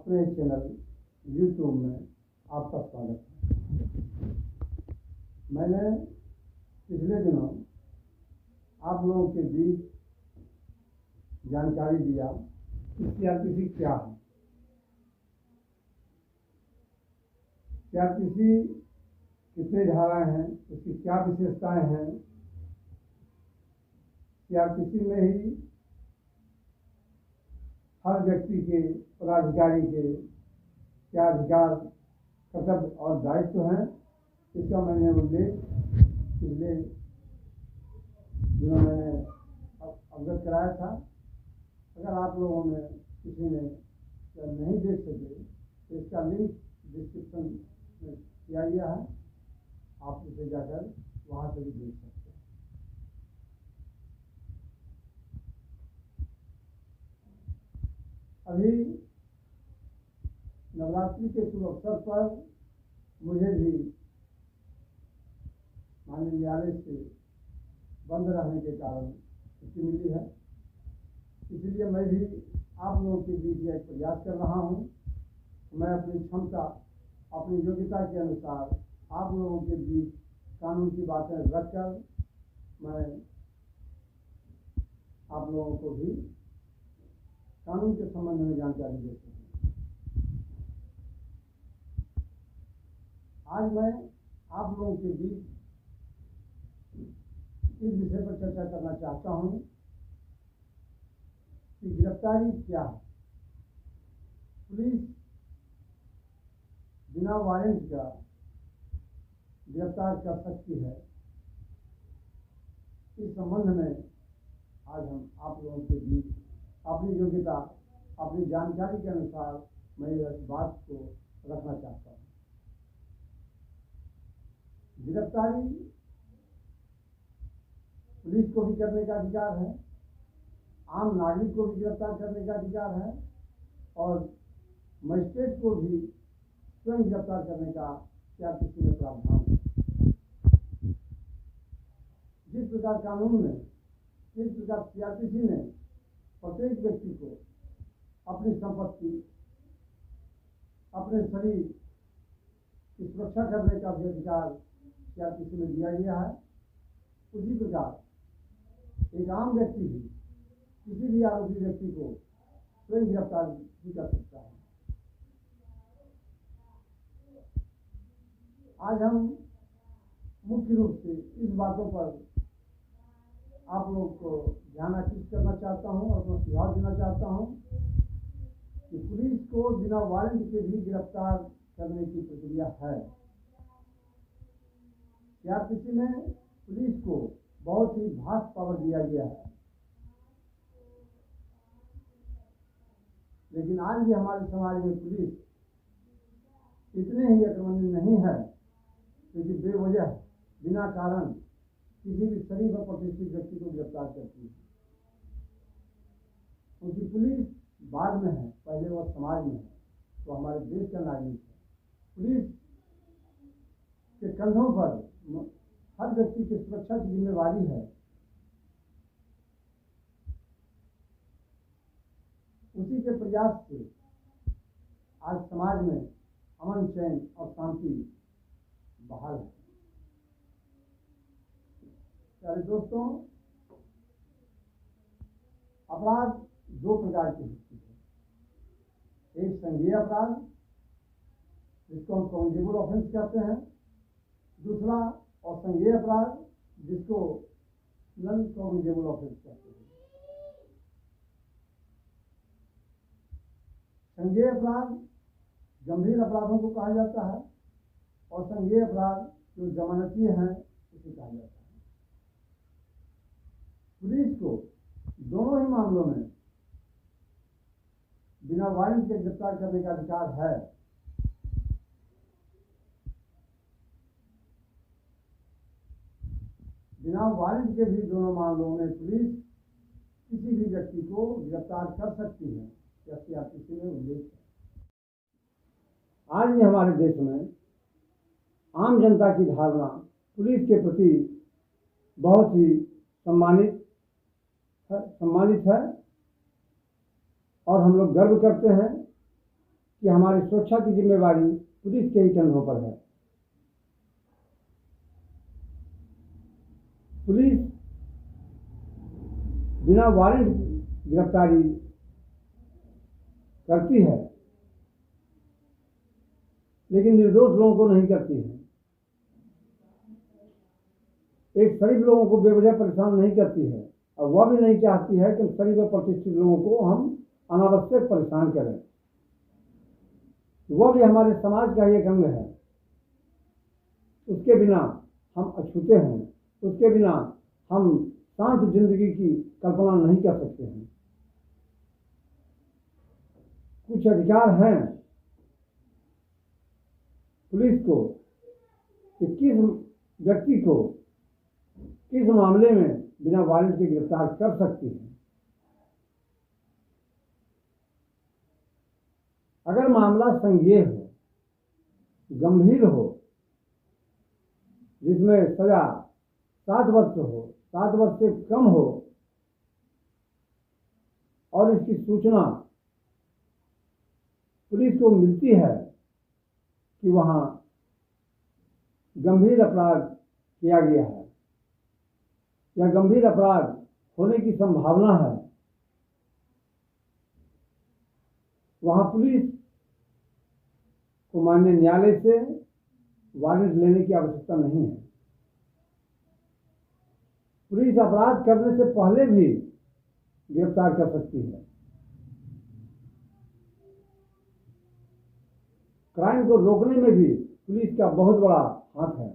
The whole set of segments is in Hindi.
अपने चैनल यूट्यूब में आपका स्वागत है। मैंने पिछले दिनों आप लोगों के बीच जानकारी दिया कि सीआरपीसी क्या है। सीआरपीसी कितने धाराएं हैं, उसकी क्या विशेषताएं हैं, सीआरपीसी में ही हर व्यक्ति के, पदाधिकारी के क्या अधिकार, कर्तव्य और दायित्व हैं, इसका मैंने उल्लेख पिछले दिनों मैंने अवगत कराया था। अगर आप लोगों में किसी ने नहीं देख सके तो इसका लिंक डिस्क्रिप्शन में किया गया है, आप उसे जाकर वहाँ से भी देख सकते हैं। अभी नवरात्रि के शुभ अवसर पर मुझे भी माननीय न्यायालय से बंद रहने के कारण छुट्टी मिली है, इसलिए मैं भी आप लोगों के बीच एक प्रयास कर रहा हूं। मैं अपनी क्षमता, अपनी योग्यता के अनुसार आप लोगों के बीच कानून की बातें रखकर मैं आप लोगों को भी कानून के संबंध में जानकारी देते हैं। आज मैं आप लोगों के बीच इस विषय पर चर्चा करना चाहता हूं कि गिरफ्तारी क्या है। पुलिस बिना वारंट का गिरफ्तार कर सकती है। इस संबंध में आज हम आप लोगों के बीच अपनी योग्यता, अपनी जानकारी के अनुसार मैं इस बात को रखना चाहता हूँ। गिरफ्तारी पुलिस को भी करने का अधिकार है, आम नागरिक को भी गिरफ्तार करने का अधिकार है और मजिस्ट्रेट को भी स्वयं गिरफ्तार करने का सीआरपीसी में प्रावधान है। जिस प्रकार कानून में, जिस प्रकार सीआरपीसी ने प्रत्येक व्यक्ति को अपनी संपत्ति, अपने शरीर की सुरक्षा करने का भी अधिकार सीआरपीसी में दिया गया है, उसी प्रकार एक आम व्यक्ति भी किसी भी आरोपी व्यक्ति को स्वयं गिरफ्तार भी कर सकता है। आज हम मुख्य रूप से इस बातों पर आप लोगों को ध्यान आकृष्ट करना चाहता हूं और अपना सुझाव देना चाहता हूं कि पुलिस को बिना वारंट के भी गिरफ्तार करने की प्रक्रिया है। सीआरपीसी में पुलिस को बहुत ही भास्ट पावर दिया गया है, लेकिन आज भी हमारे समाज में पुलिस इतने ही आक्रामक नहीं है, क्योंकि बेवजह बिना कारण किसी भी शरीफ और प्रतिष्ठित व्यक्ति को गिरफ्तार करती है। उनकी पुलिस बाद में है, पहले वह समाज में है, तो हमारे देश का नागरिक है। पुलिस के कंधों पर हर व्यक्ति की सुरक्षा की जिम्मेवारी है। उसी के प्रयास से आज समाज में अमन, चैन और शांति बहाल है। प्यारे दोस्तों, अपराध दो प्रकार की होती है। एक संज्ञेय अपराध, जिसको हम कॉग्निजेबल ऑफेंस कहते हैं। दूसरा असंज्ञेय अपराध, जिसको नॉन कॉग्निजेबल ऑफेंस कहते हैं। संज्ञेय अपराध गंभीर अपराधों को कहा जाता है और संज्ञेय अपराध जो जमानतीय हैं उसे कहा जाता है। पुलिस को दोनों ही मामलों में बिना वारंट के गिरफ्तार करने का अधिकार है। बिना वारंट के भी दोनों मामलों में पुलिस किसी भी व्यक्ति को गिरफ्तार कर सकती है, यह सीआरपीसी में उल्लेख है। आज भी हमारे देश में आम जनता की धारणा पुलिस के प्रति बहुत ही सम्मानित है और हम लोग गर्व करते हैं कि हमारी सुरक्षा की जिम्मेवारी पुलिस के ही कंधों पर है। पुलिस बिना वारंट गिरफ्तारी करती है, लेकिन निर्दोष लोगों को नहीं करती है। एक शरीफ लोगों को बेवजह परेशान नहीं करती है, और वह भी नहीं चाहती है कि शरीफ और प्रतिष्ठित लोगों को हम अनावश्यक परेशान करें। वह भी हमारे समाज का एक अंग है। उसके बिना हम अछूते हैं, उसके बिना हम शांत जिंदगी की कल्पना नहीं कर सकते हैं। कुछ अधिकार हैं पुलिस को कि किस व्यक्ति को किस मामले में बिना वारंट के गिरफ्तार कर सकती है। अगर मामला संज्ञेय हो, गंभीर हो, जिसमें सजा 7 वर्ष हो, 7 वर्ष से कम हो, और इसकी सूचना पुलिस को मिलती है कि वहां गंभीर अपराध किया गया है या गंभीर अपराध होने की संभावना है, वहां पुलिस को माननीय न्यायालय से वारंट लेने की आवश्यकता नहीं है। पुलिस अपराध करने से पहले भी गिरफ्तार कर सकती है। क्राइम को रोकने में भी पुलिस का बहुत बड़ा हाथ है।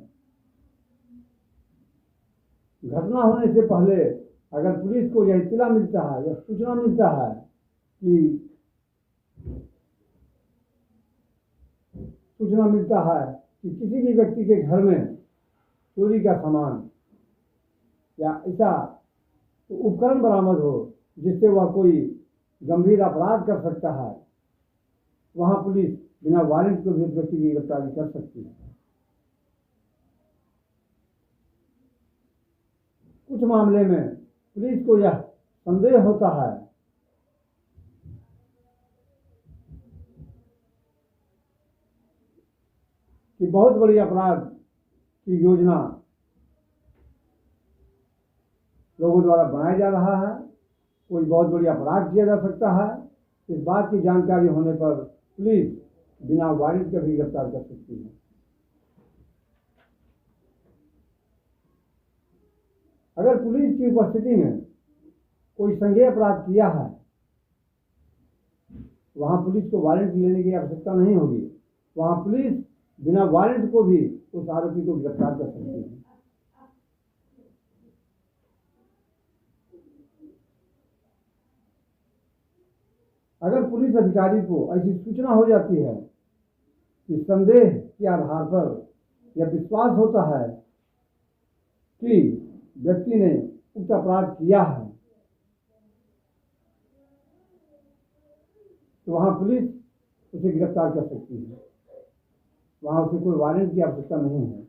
घटना होने से पहले अगर पुलिस को यह इत्तला मिलता है या सूचना मिलता है कि किसी भी व्यक्ति के घर में चोरी का सामान या ऐसा उपकरण बरामद हो जिससे वह कोई गंभीर अपराध कर सकता है, वहां पुलिस बिना वारंट को भी उस व्यक्ति की गिरफ्तारी कर सकती है। कुछ मामले में पुलिस को यह संदेह होता है कि बहुत बड़ी अपराध की योजना लोगों द्वारा बनाया जा रहा है, कोई बहुत बड़ी अपराध किया जा सकता है। इस बात की जानकारी होने पर पुलिस बिना वारंट के भी गिरफ्तार कर सकती है। अगर पुलिस की उपस्थिति में कोई संज्ञेय अपराध किया है, वहां पुलिस को वारंट लेने की आवश्यकता नहीं होगी। वहां पुलिस बिना वारंट को भी उस आरोपी को गिरफ्तार कर सकती है। अगर पुलिस अधिकारी को ऐसी सूचना हो जाती है कि संदेह के आधार पर यह विश्वास होता है कि व्यक्ति ने उक्त अपराध किया है, तो वहां पुलिस उसे गिरफ्तार कर सकती है। वहां उसे कोई वारंट की आवश्यकता नहीं है।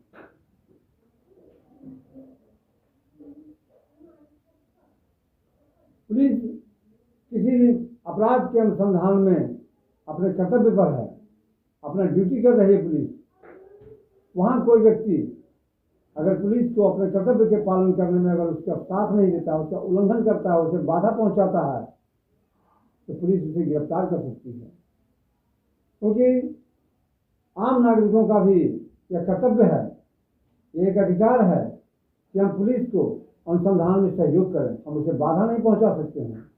पुलिस किसी भी अपराध के अनुसंधान में अपने कर्तव्य पर है, अपना ड्यूटी कर रही है पुलिस। वहां कोई व्यक्ति अगर पुलिस को अपने कर्तव्य के पालन करने में अगर उसका साथ नहीं देता, उसका उल्लंघन करता है, उसे बाधा पहुंचाता है, तो पुलिस उसे गिरफ्तार कर सकती है। क्योंकि आम नागरिकों का भी यह कर्तव्य है, एक अधिकार है कि हम पुलिस को अनुसंधान में सहयोग करें। हम उसे बाधा नहीं पहुंचा सकते हैं।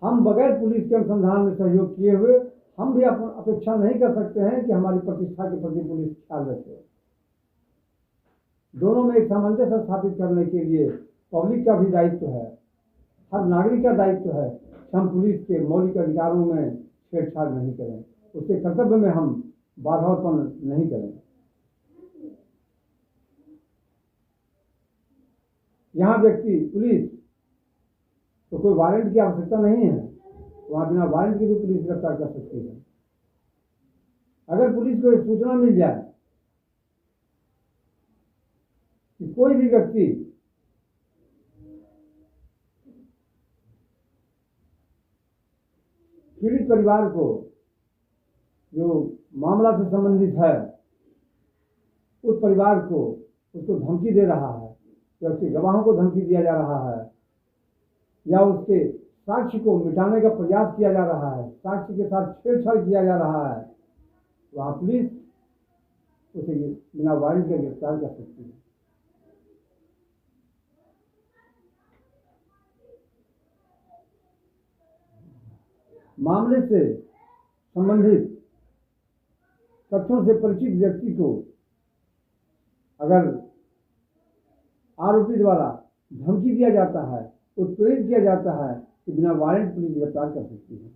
हम बगैर पुलिस के अनुसंधान में सहयोग किए हुए हम भी अपेक्षा नहीं कर सकते हैं कि हमारी प्रतिष्ठा के प्रति पुलिस ख्याल रखे। दोनों में एक सामंजस्य स्थापित करने के लिए पब्लिक का भी दायित्व है, हर नागरिक का दायित्व है कि हम पुलिस के मौलिक अधिकारों में छेड़छाड़ नहीं करें, उसके कर्तव्य में हम बाधा उत्पन्न नहीं करें। यहाँ व्यक्ति पुलिस तो कोई वारंट की आवश्यकता नहीं है, वहां बिना वारंट के भी पुलिस गिरफ्तार कर सकती है। अगर पुलिस को एक सूचना मिल जाए कि कोई भी व्यक्ति पीड़ित परिवार को जो मामला से संबंधित है उस परिवार को उसको धमकी दे रहा है या उसके गवाहों को धमकी दिया जा रहा है या उसके साक्ष्य को मिटाने का प्रयास किया जा रहा है, साक्ष्य के साथ छेड़छाड़ किया जा रहा है, वहाँ पुलिस उसे बिना वारंट के गिरफ्तार कर सकती है। मामले से संबंधित तथ्यों से परिचित व्यक्ति को अगर आरोपी द्वारा धमकी दिया जाता है, उत्प्रेरित किया जाता है तो बिना वारंट पुलिस गिरफ्तार कर सकती है।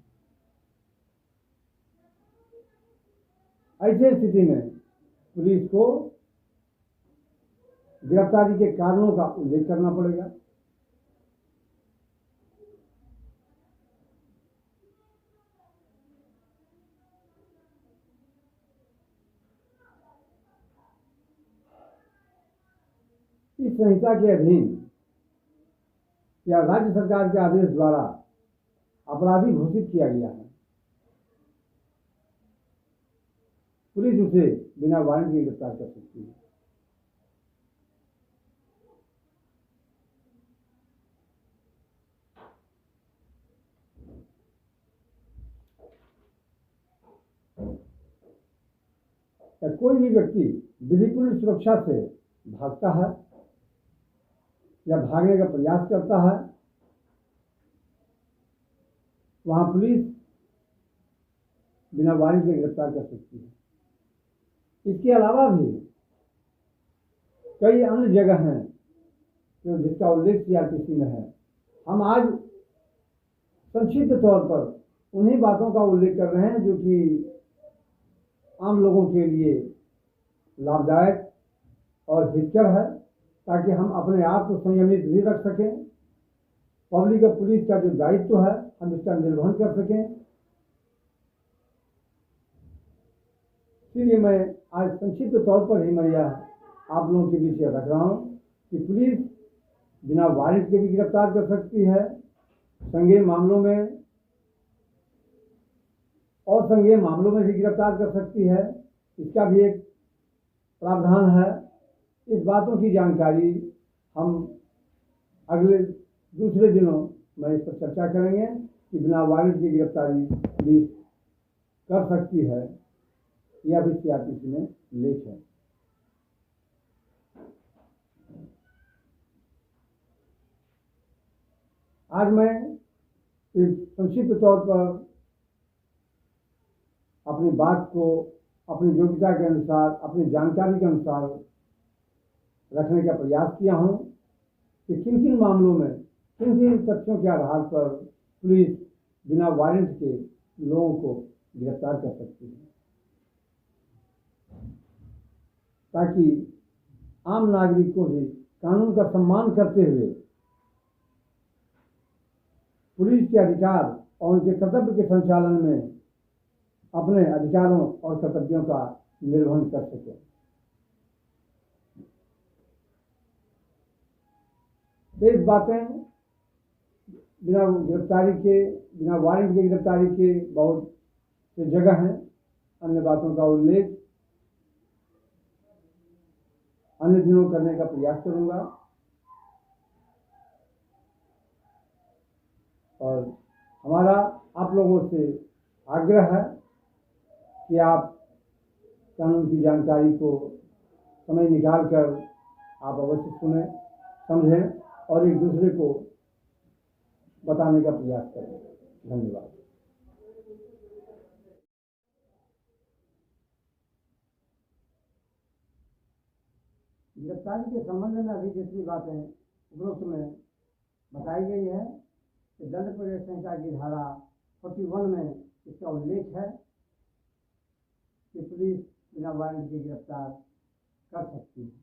ऐसे स्थिति में पुलिस को गिरफ्तारी के कारणों का उल्लेख करना पड़ेगा। इस संहिता के अधीन या राज्य सरकार के आदेश द्वारा अपराधी घोषित किया गया है, पुलिस उसे बिना वारंट के गिरफ्तार कर सकती है। या कोई भी व्यक्ति विधिपूर्ण सुरक्षा से भागता है या भागने का प्रयास करता है, वहां पुलिस बिना वारंट के गिरफ्तार कर सकती है। इसके अलावा भी कई अन्य जगह हैं जो जिसका उल्लेख सीआरपीसी में है। हम आज संक्षिप्त तौर पर उन्हीं बातों का उल्लेख कर रहे हैं जो कि आम लोगों के लिए लाभदायक और हितकर है, ताकि हम अपने आप को संयमित भी रख सकें। पब्लिक और पुलिस का जो दायित्व है हम इसका निर्वहन कर सकें। इसलिए मैं आज संक्षिप्त तौर पर ही मैं यह आप लोगों के बीच रख रहा हूं कि पुलिस बिना वारंट के भी गिरफ्तार कर सकती है, संज्ञेय मामलों में और संज्ञेय मामलों में भी गिरफ्तार कर सकती है। इसका भी एक प्रावधान है। इस बातों की जानकारी हम अगले दूसरे दिनों में इस पर चर्चा करेंगे कि बिना वारंट की गिरफ्तारी पुलिस कर सकती है। यह भी सीआरपीसी में लेख है। आज मैं इस संक्षिप्त तौर पर अपनी बात को अपनी योग्यता के अनुसार, अपनी जानकारी के अनुसार रखने का प्रयास किया हूं कि किन किन मामलों में किन किन तथ्यों के आधार पर पुलिस बिना वारंट के लोगों को गिरफ्तार कर सकती है, ताकि आम नागरिक को भी कानून का सम्मान करते हुए पुलिस के अधिकार और उनके कर्तव्य के संचालन में अपने अधिकारों और कर्तव्यों का निर्वहन कर सके। शेष बातें बिना गिरफ्तारी के, बिना वारंट की गिरफ्तारी के बहुत से जगह हैं। अन्य बातों का उल्लेख अन्य दिनों करने का प्रयास करूंगा। और हमारा आप लोगों से आग्रह है कि आप कानून की जानकारी को समय निकाल कर आप अवश्य सुनें, समझें और एक दूसरे को बताने का प्रयास करें। धन्यवाद। गिरफ्तारी के संबंध में अभी जितनी बातें उपरोक्त में बताई गई है कि दंड प्रयोग संहिता की धारा 41 में इसका उल्लेख है कि पुलिस बिना वारंट के गिरफ्तार कर सकती है।